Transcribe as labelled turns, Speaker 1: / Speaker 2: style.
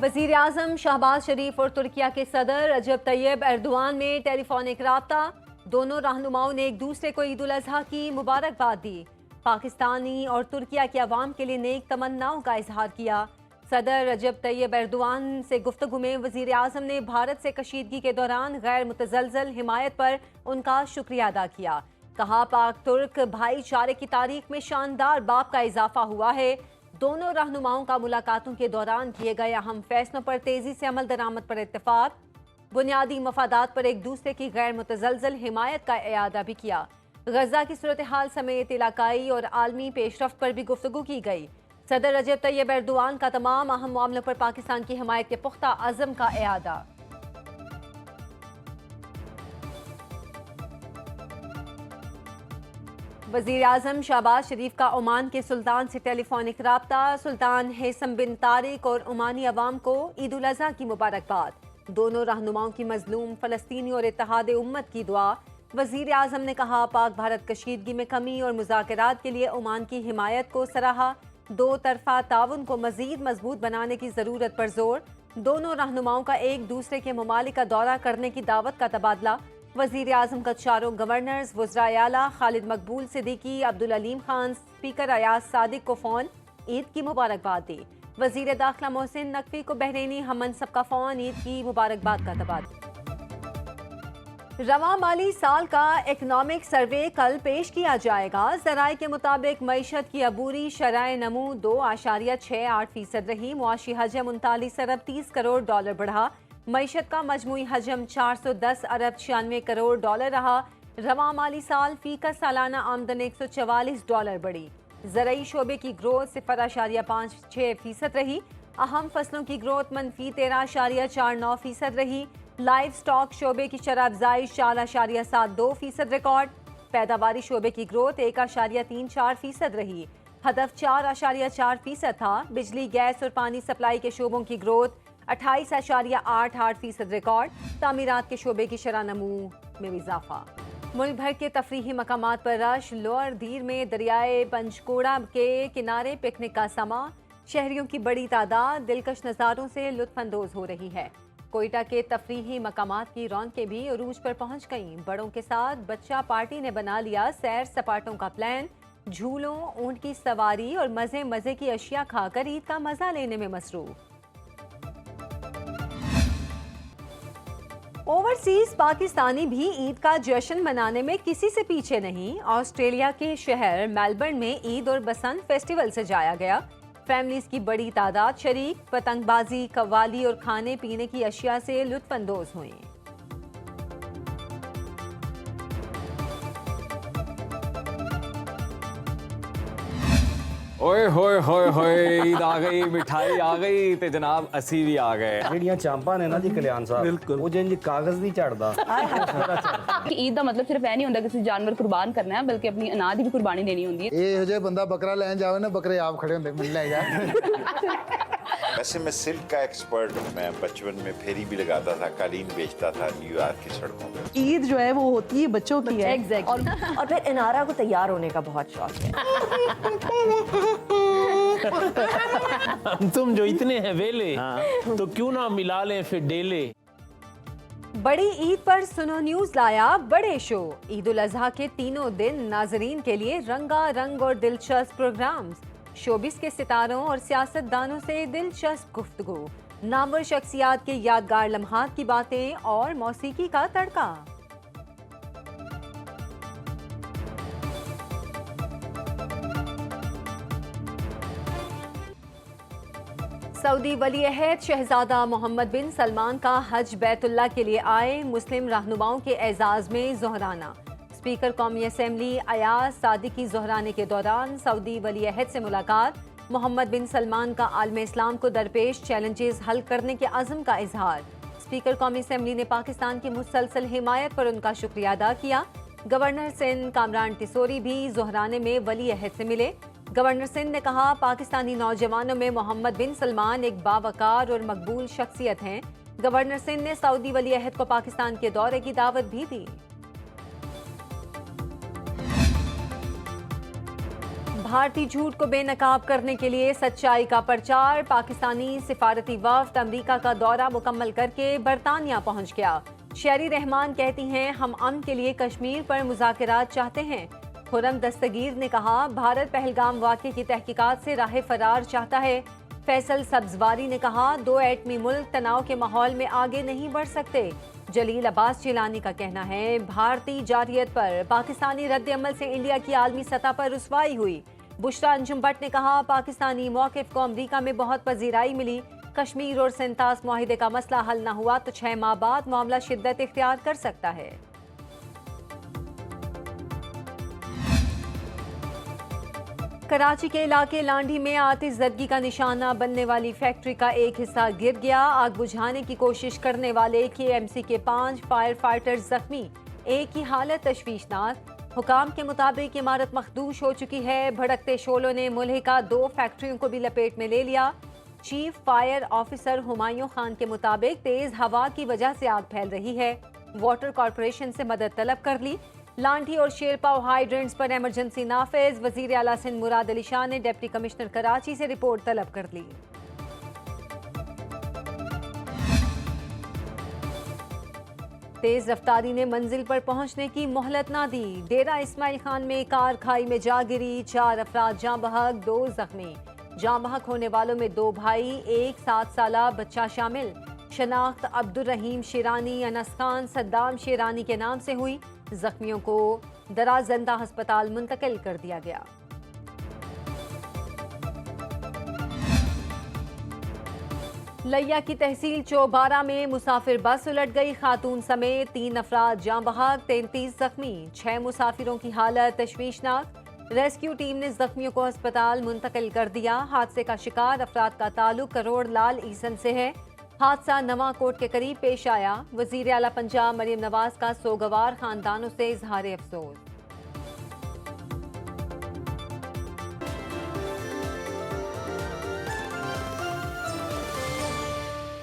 Speaker 1: وزیر اعظم شہباز شریف اور ترکیہ کے صدر رجب طیب ایردوان میں ٹیلی فونک رابطہ، دونوں رہنماؤں نے ایک دوسرے کو عید الاضحیٰ کی مبارکباد دی، پاکستانی اور ترکیہ کے عوام کے لیے نیک تمناؤں کا اظہار کیا۔ صدر رجب طیب ایردوان سے گفتگو میں وزیر اعظم نے بھارت سے کشیدگی کے دوران غیر متزلزل حمایت پر ان کا شکریہ ادا کیا۔ کہا پاک ترک بھائی چارے کی تاریخ میں شاندار باب کا اضافہ ہوا ہے۔ دونوں رہنماؤں کا ملاقاتوں کے دوران کیے گئے اہم فیصلوں پر تیزی سے عمل درآمد پر اتفاق، بنیادی مفادات پر ایک دوسرے کی غیر متزلزل حمایت کا اعادہ بھی کیا۔ غزہ کی صورتحال سمیت علاقائی اور عالمی پیش رفت پر بھی گفتگو کی گئی۔ صدر رجب طیب ایردوان کا تمام اہم معاملوں پر پاکستان کی حمایت کے پختہ عزم کا اعادہ۔ وزیر اعظم شہباز شریف کا عمان کے سلطان سے ٹیلی فونک رابطہ، سلطان ہیثم بن طارق اور عمانی عوام کو عید الاضحیٰ کی مبارکباد، دونوں رہنماؤں کی مظلوم فلسطینی اور اتحاد امت کی دعا۔ وزیر اعظم نے کہا پاک بھارت کشیدگی میں کمی اور مذاکرات کے لیے عمان کی حمایت کو سراہا، دو طرفہ تعاون کو مزید مضبوط بنانے کی ضرورت پر زور، دونوں رہنماؤں کا ایک دوسرے کے ممالک کا دورہ کرنے کی دعوت کا تبادلہ۔ وزیر اعظم کا چاروں گورنرز، وزرائے اعلیٰ خالد مقبول صدیقی، عبدالعلیم خان، اسپیکر ایاز صادق کو فون عید کی مبارکباد دی۔ وزیر داخلہ محسن نقوی کو بحرینی ہم منصب کا فون عید کی مبارکباد کا تبادلہ۔ رواں مالی سال کا اکنامک سروے کل پیش کیا جائے گا۔ ذرائع کے مطابق معیشت کی عبوری شرح نمو 2.68% رہی، معاشی حجم 39 ارب 30 کروڑ ڈالر بڑھا، معیشت کا مجموعی حجم 410 ارب 96 کروڑ ڈالر رہا۔ رواں مالی سال فی کا سالانہ آمدن 144 ڈالر بڑھی۔ زرعی شعبے کی گروتھ 0.56% رہی، اہم فصلوں کی گروتھ منفی 13.49% رہی۔ لائف سٹاک شعبے کی شرح افزائش 4.72% ریکارڈ، پیداواری شعبے کی گروتھ 1.34% رہی، ہدف 4.4% تھا۔ بجلی، گیس اور پانی سپلائی کے شعبوں کی گروتھ 28.88% ریکارڈ، تعمیرات کے شعبے کی شرح نمو میں اضافہ۔ ملک بھر کے تفریحی مقامات پر رش، لوئر دیر میں دریائے پنچکوڑا کے کنارے پکنک کا سما، شہریوں کی بڑی تعداد دلکش نظاروں سے لطف اندوز ہو رہی ہے۔ کوئٹہ کے تفریحی مقامات کی رونقیں بھی عروج پر پہنچ گئیں، بڑوں کے ساتھ بچہ پارٹی نے بنا لیا سیر سپاٹوں کا پلان، جھولوں، اونٹ کی سواری اور مزے کی اشیاء کھا کر عید کا مزہ لینے میں مصروف۔ اوورسیز پاکستانی بھی عید کا جشن منانے میں کسی سے پیچھے نہیں۔ آسٹریلیا کے شہر میلبرن میں عید اور بسنت فیسٹیول سجایا گیا، فیملیز کی بڑی تعداد شریک، پتنگ بازی، قوالی اور کھانے پینے کی اشیاء سے لطف اندوز ہوئیں۔
Speaker 2: اوئے ہوئے ہوئے ہوئے، عید آ گئی، مٹھائی آ گئی تے جناب اسی بھی آ گئے۔
Speaker 3: جڑیاں چامپاں نے نا جی کلیان صاحب، وہ جن جی کاغذ نہیں چڑھدا۔
Speaker 4: عید دا مطلب صرف یہ نہیں ہوتا کسی جانور قربان کرنا ہے، بلکہ اپنی اناج بھی قربانی دینی ہوتی ہے۔
Speaker 5: یہ جو بندہ بکرا لین جاوے نا، بکرے آپ کھڑے ہوندے مل لے جائے۔
Speaker 6: ویسے میں سلک کا ایکسپرٹ ہوں، میں بچپن میں پھیری بھی لگاتا تھا، قالین بیچتا تھا نیو یارک کی سڑکوں پہ۔
Speaker 7: عید جو ہے وہ ہوتی ہے بچوں کی ہے،
Speaker 8: اور پھر انارا کو تیار ہونے کا بہت شوق ہے۔
Speaker 9: تم جو اتنے ہیں ویلے تو کیوں نہ ملا لیں پھر ڈیلے۔
Speaker 1: بڑی عید پر سنو نیوز لایا بڑے شو، عید الاضحیٰ کے تینوں دن ناظرین کے لیے رنگا رنگ اور دلچسپ پروگرامز، شوبز کے ستاروں اور سیاست دانوں سے دلچسپ گفتگو، نامور شخصیات کے یادگار لمحات کی باتیں اور موسیقی کا تڑکا۔ سعودی ولی عہد شہزادہ محمد بن سلمان کا حج بیت اللہ کے لیے آئے مسلم رہنماؤں کے اعزاز میں ظہرانہ، اسپیکر قومی اسمبلی ایاز صادقی ظہرانے کے دوران سعودی ولی عہد سے ملاقات، محمد بن سلمان کا عالم اسلام کو درپیش چیلنجز حل کرنے کے عزم کا اظہار، اسپیکر قومی اسمبلی نے پاکستان کی مسلسل حمایت پر ان کا شکریہ ادا کیا۔ گورنر سندھ کامران ٹیسوری بھی ظہرانے میں ولی عہد سے ملے۔ گورنر سندھ نے کہا پاکستانی نوجوانوں میں محمد بن سلمان ایک باوقار اور مقبول شخصیت ہیں۔ گورنر سندھ نے سعودی ولی عہد کو پاکستان کے دورے کی دعوت بھی دی۔ بھارتی جھوٹ کو بے نقاب کرنے کے لیے سچائی کا پرچار، پاکستانی سفارتی وفد امریکہ کا دورہ مکمل کر کے برطانیہ پہنچ گیا۔ شہری رحمان کہتی ہیں ہم امن کے لیے کشمیر پر مذاکرات چاہتے ہیں۔ خرم دستگیر نے کہا بھارت پہلگام واقعے کی تحقیقات سے راہ فرار چاہتا ہے۔ فیصل سبزواری نے کہا دو ایٹمی ملک تناؤ کے ماحول میں آگے نہیں بڑھ سکتے۔ جلیل عباس جیلانی کا کہنا ہے بھارتی جارحیت پر پاکستانی رد عمل سے انڈیا کی عالمی سطح پر رسوائی ہوئی۔ بشرا انجم بٹ نے کہا پاکستانی موقف کو امریکہ میں بہت پذیرائی ملی۔ کشمیر اور سنتاس معاہدے کا مسئلہ حل نہ ہوا تو 6 ماہ بعد معاملہ شدت اختیار کر سکتا ہے۔ کراچی کے علاقے لانڈھی میں آتش زدگی کا نشانہ بننے والی فیکٹری کا ایک حصہ گر گیا۔ آگ بجھانے کی کوشش کرنے والے KMC کے 5 فائر فائٹرز زخمی، ایک کی حالت تشویشناک۔ حکام کے مطابق عمارت مخدوش ہو چکی ہے۔ بھڑکتے شعلوں نے ملحقہ 2 فیکٹریوں کو بھی لپیٹ میں لے لیا۔ Chief fire officer Humayun Khan کے مطابق تیز ہوا کی وجہ سے آگ پھیل رہی ہے۔ واٹر کارپوریشن سے مدد طلب کر لی۔ لانڈھی اور شیرپاؤ ہائیڈرنٹس پر ایمرجنسی نافذ۔ وزیر اعلیٰ سندھ مراد علی شاہ نے ڈپٹی کمشنر کراچی سے رپورٹ طلب کر لی۔ تیز رفتاری نے منزل پر پہنچنے کی مہلت نہ دی۔ ڈیرہ اسماعیل خان میں کار کھائی میں جا گری، 4 افراد جاں بحق 2 زخمی۔ جاں بحق ہونے والوں میں 2 بھائی، ایک 7 سالہ بچہ شامل۔ شناخت عبدالرحیم شیرانی، انس خان، صدام شیرانی کے نام سے ہوئی۔ زخمیوں کو درازندہ ہسپتال منتقل کر دیا گیا۔ لیا کی تحصیل چوبارہ میں مسافر بس الٹ گئی، خاتون سمیت 3 افراد جاں بحق، 33 زخمی، 6 مسافروں کی حالت تشویشناک۔ ریسکیو ٹیم نے زخمیوں کو ہسپتال منتقل کر دیا۔ حادثے کا شکار افراد کا تعلق کروڑ لال ایسن سے ہے۔ حادثہ نواں کوٹ کے قریب پیش آیا۔ وزیر اعلیٰ پنجاب مریم نواز کا سوگوار خاندانوں سے اظہار افسوس۔